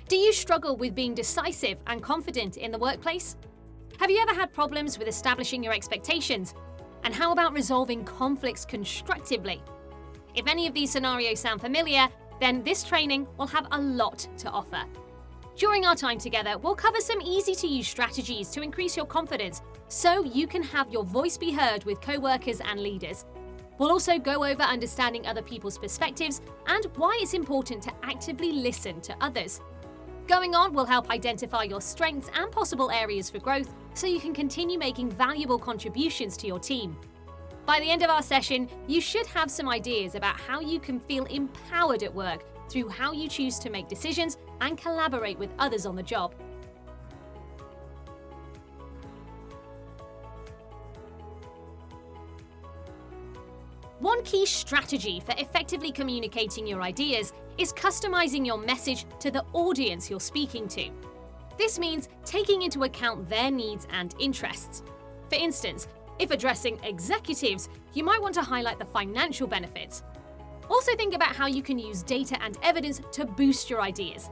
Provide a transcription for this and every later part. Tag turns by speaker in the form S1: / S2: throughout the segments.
S1: Do you struggle with being decisive and confident in the workplace? Have you ever had problems with establishing your expectations? And how about resolving conflicts constructively? If any of these scenarios sound familiar, then this training will have a lot to offer. During our time together, we'll cover some easy-to-use strategies to increase your confidence so you can have your voice be heard with co-workers and leaders. We'll also go over understanding other people's perspectives and why it's important to actively listen to others. Going on will help identify your strengths and possible areas for growth so you can continue making valuable contributions to your team. By the end of our session, you should have some ideas about how you can feel empowered at work through how you choose to make decisions and collaborate with others on the job. One key strategy for effectively communicating your ideas is customizing your message to the audience you're speaking to. This means taking into account their needs and interests. For instance, if addressing executives, you might want to highlight the financial benefits. Also think about how you can use data and evidence to boost your ideas.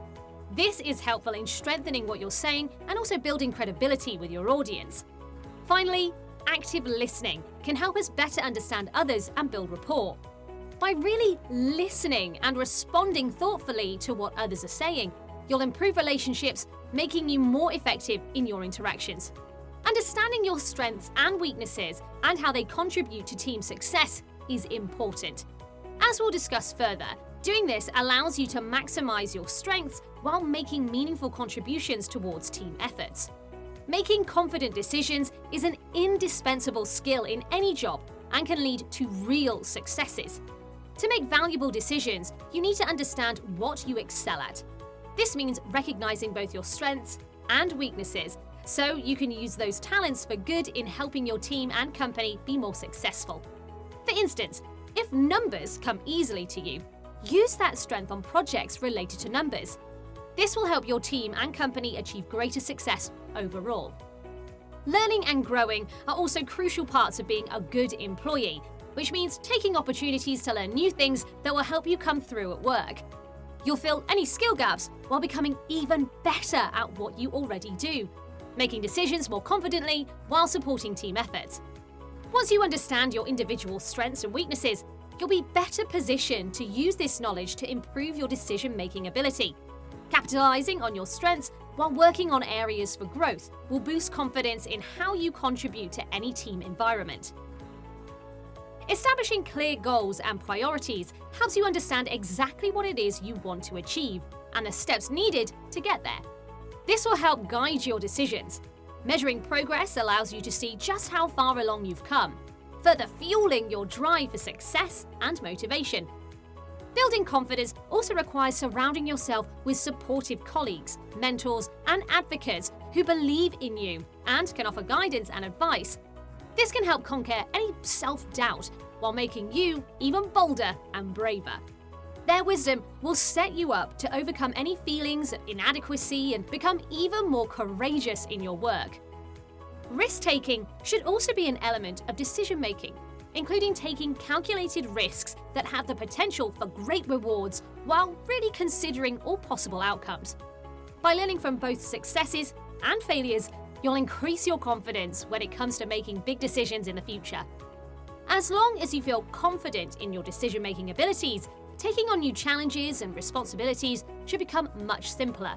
S1: This is helpful in strengthening what you're saying and also building credibility with your audience. Finally, active listening can help us better understand others and build rapport. By really listening and responding thoughtfully to what others are saying, you'll improve relationships, making you more effective in your interactions. Understanding your strengths and weaknesses and how they contribute to team success is important. As we'll discuss further, doing this allows you to maximize your strengths while making meaningful contributions towards team efforts. Making confident decisions is an indispensable skill in any job and can lead to real successes. To make valuable decisions, you need to understand what you excel at. This means recognizing both your strengths and weaknesses, so you can use those talents for good in helping your team and company be more successful. For instance, if numbers come easily to you, use that strength on projects related to numbers. This will help your team and company achieve greater success overall. Learning and growing are also crucial parts of being a good employee, which means taking opportunities to learn new things that will help you come through at work. You'll fill any skill gaps while becoming even better at what you already do, making decisions more confidently while supporting team efforts. Once you understand your individual strengths and weaknesses, you'll be better positioned to use this knowledge to improve your decision-making ability. Capitalizing on your strengths while working on areas for growth will boost confidence in how you contribute to any team environment. Establishing clear goals and priorities helps you understand exactly what it is you want to achieve and the steps needed to get there. This will help guide your decisions. Measuring progress allows you to see just how far along you've come, further fueling your drive for success and motivation. Building confidence also requires surrounding yourself with supportive colleagues, mentors, and advocates who believe in you and can offer guidance and advice. This can help conquer any self-doubt while making you even bolder and braver. Their wisdom will set you up to overcome any feelings of inadequacy and become even more courageous in your work. Risk-taking should also be an element of decision-making, including taking calculated risks that have the potential for great rewards while really considering all possible outcomes. By learning from both successes and failures, you'll increase your confidence when it comes to making big decisions in the future. As long as you feel confident in your decision-making abilities, taking on new challenges and responsibilities should become much simpler.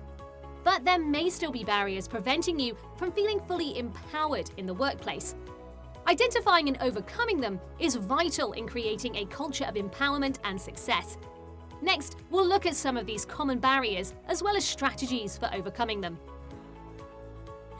S1: But there may still be barriers preventing you from feeling fully empowered in the workplace. Identifying and overcoming them is vital in creating a culture of empowerment and success. Next, we'll look at some of these common barriers as well as strategies for overcoming them.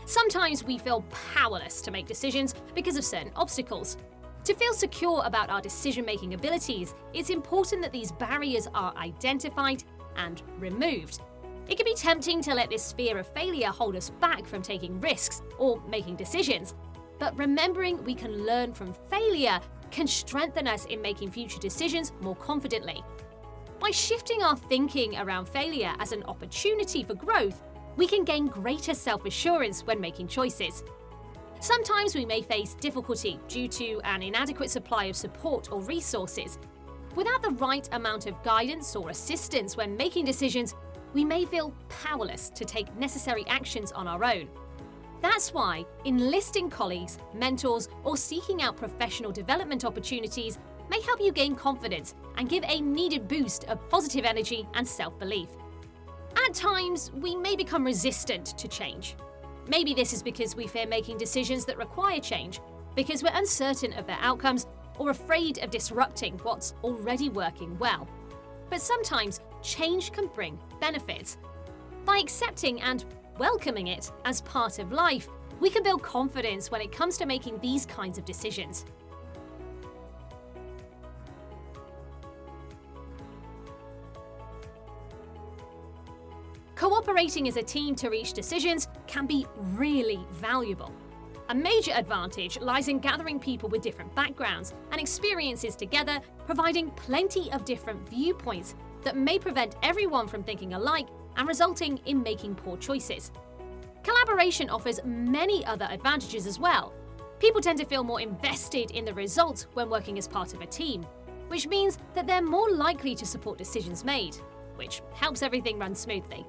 S1: Sometimes we feel powerless to make decisions because of certain obstacles. To feel secure about our decision-making abilities, it's important that these barriers are identified and removed. It can be tempting to let this fear of failure hold us back from taking risks or making decisions. But remembering we can learn from failure can strengthen us in making future decisions more confidently. By shifting our thinking around failure as an opportunity for growth, we can gain greater self-assurance when making choices. Sometimes we may face difficulty due to an inadequate supply of support or resources. Without the right amount of guidance or assistance when making decisions, we may feel powerless to take necessary actions on our own. That's why enlisting colleagues, mentors, or seeking out professional development opportunities may help you gain confidence and give a needed boost of positive energy and self-belief. At times, we may become resistant to change. Maybe this is because we fear making decisions that require change, because we're uncertain of their outcomes, or afraid of disrupting what's already working well. But sometimes, change can bring benefits. By accepting and welcoming it as part of life, we can build confidence when it comes to making these kinds of decisions. Cooperating as a team to reach decisions can be really valuable. A major advantage lies in gathering people with different backgrounds and experiences together, providing plenty of different viewpoints that may prevent everyone from thinking alike and resulting in making poor choices. Collaboration offers many other advantages as well. People tend to feel more invested in the results when working as part of a team, which means that they're more likely to support decisions made, which helps everything run smoothly.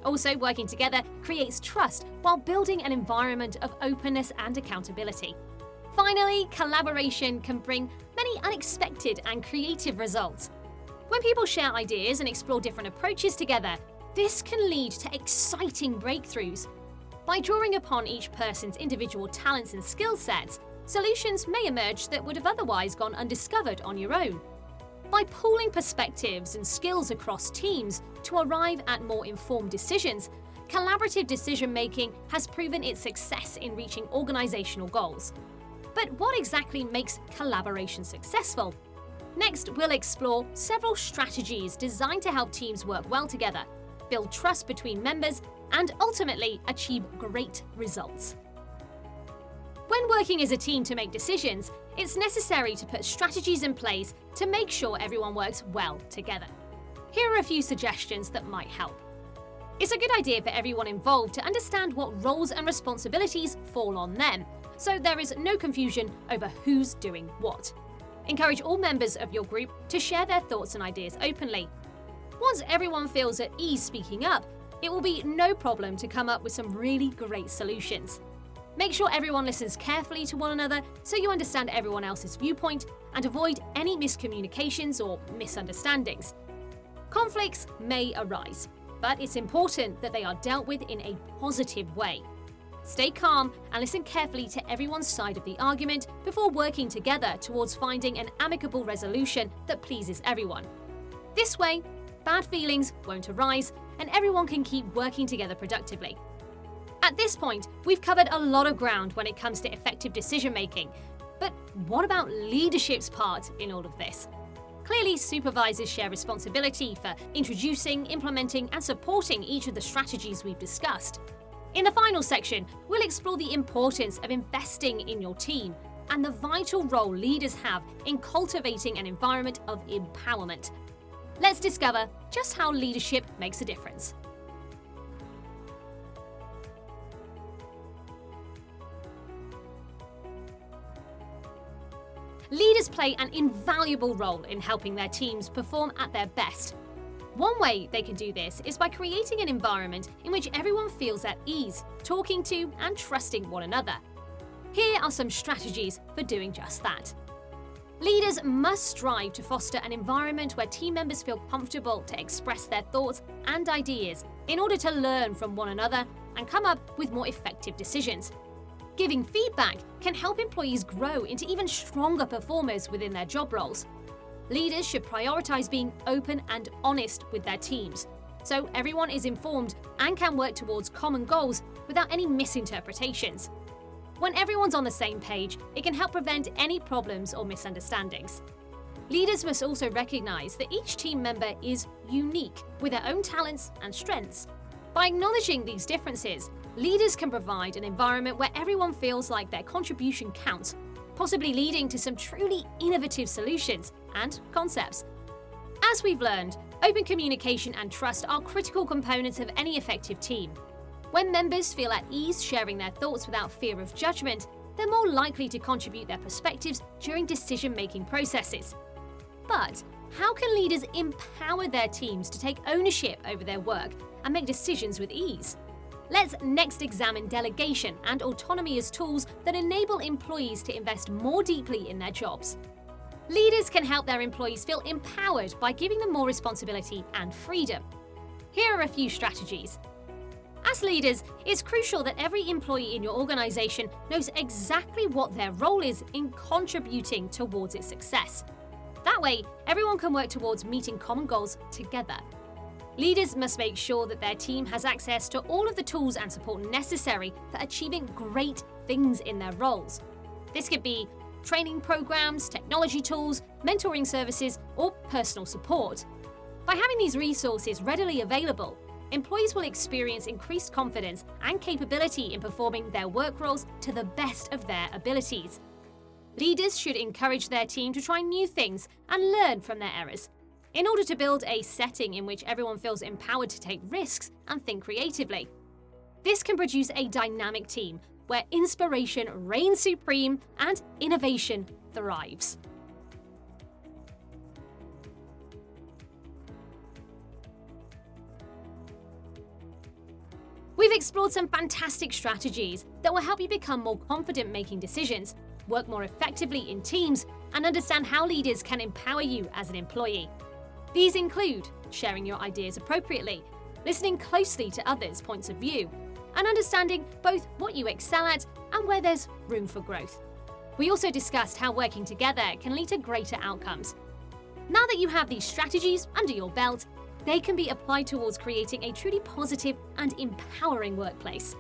S1: Also, working together creates trust while building an environment of openness and accountability. Finally, collaboration can bring many unexpected and creative results. When people share ideas and explore different approaches together, this can lead to exciting breakthroughs. By drawing upon each person's individual talents and skill sets, solutions may emerge that would have otherwise gone undiscovered on your own. By pooling perspectives and skills across teams to arrive at more informed decisions, collaborative decision-making has proven its success in reaching organizational goals. But what exactly makes collaboration successful? Next, we'll explore several strategies designed to help teams work well together, build trust between members, and ultimately achieve great results. When working as a team to make decisions, it's necessary to put strategies in place to make sure everyone works well together. Here are a few suggestions that might help. It's a good idea for everyone involved to understand what roles and responsibilities fall on them, so there is no confusion over who's doing what. Encourage all members of your group to share their thoughts and ideas openly. Once everyone feels at ease speaking up, it will be no problem to come up with some really great solutions. Make sure everyone listens carefully to one another so you understand everyone else's viewpoint and avoid any miscommunications or misunderstandings. Conflicts may arise, but it's important that they are dealt with in a positive way. Stay calm and listen carefully to everyone's side of the argument before working together towards finding an amicable resolution that pleases everyone. This way, bad feelings won't arise and everyone can keep working together productively. At this point, we've covered a lot of ground when it comes to effective decision-making. But what about leadership's part in all of this? Clearly, supervisors share responsibility for introducing, implementing, and supporting each of the strategies we've discussed. In the final section, we'll explore the importance of investing in your team and the vital role leaders have in cultivating an environment of empowerment. Let's discover just how leadership makes a difference. Leaders play an invaluable role in helping their teams perform at their best. One way they can do this is by creating an environment in which everyone feels at ease, talking to and trusting one another. Here are some strategies for doing just that. Leaders must strive to foster an environment where team members feel comfortable to express their thoughts and ideas in order to learn from one another and come up with more effective decisions. Giving feedback can help employees grow into even stronger performers within their job roles. Leaders should prioritize being open and honest with their teams, so everyone is informed and can work towards common goals without any misinterpretations. When everyone's on the same page, it can help prevent any problems or misunderstandings. Leaders must also recognize that each team member is unique with their own talents and strengths. By acknowledging these differences, leaders can provide an environment where everyone feels like their contribution counts, possibly leading to some truly innovative solutions and concepts. As we've learned, open communication and trust are critical components of any effective team. When members feel at ease sharing their thoughts without fear of judgment, they're more likely to contribute their perspectives during decision-making processes. But how can leaders empower their teams to take ownership over their work and make decisions with ease. Let's next examine delegation and autonomy as tools that enable employees to invest more deeply in their jobs. Leaders can help their employees feel empowered by giving them more responsibility and freedom. Here are a few strategies. As leaders, it's crucial that every employee in your organization knows exactly what their role is in contributing towards its success. That way, everyone can work towards meeting common goals together. Leaders must make sure that their team has access to all of the tools and support necessary for achieving great things in their roles. This could be training programs, technology tools, mentoring services, or personal support. By having these resources readily available, employees will experience increased confidence and capability in performing their work roles to the best of their abilities. Leaders should encourage their team to try new things and learn from their errors, in order to build a setting in which everyone feels empowered to take risks and think creatively. This can produce a dynamic team where inspiration reigns supreme and innovation thrives. We've explored some fantastic strategies that will help you become more confident making decisions, work more effectively in teams, and understand how leaders can empower you as an employee. These include sharing your ideas appropriately, listening closely to others' points of view, and understanding both what you excel at and where there's room for growth. We also discussed how working together can lead to greater outcomes. Now that you have these strategies under your belt, they can be applied towards creating a truly positive and empowering workplace.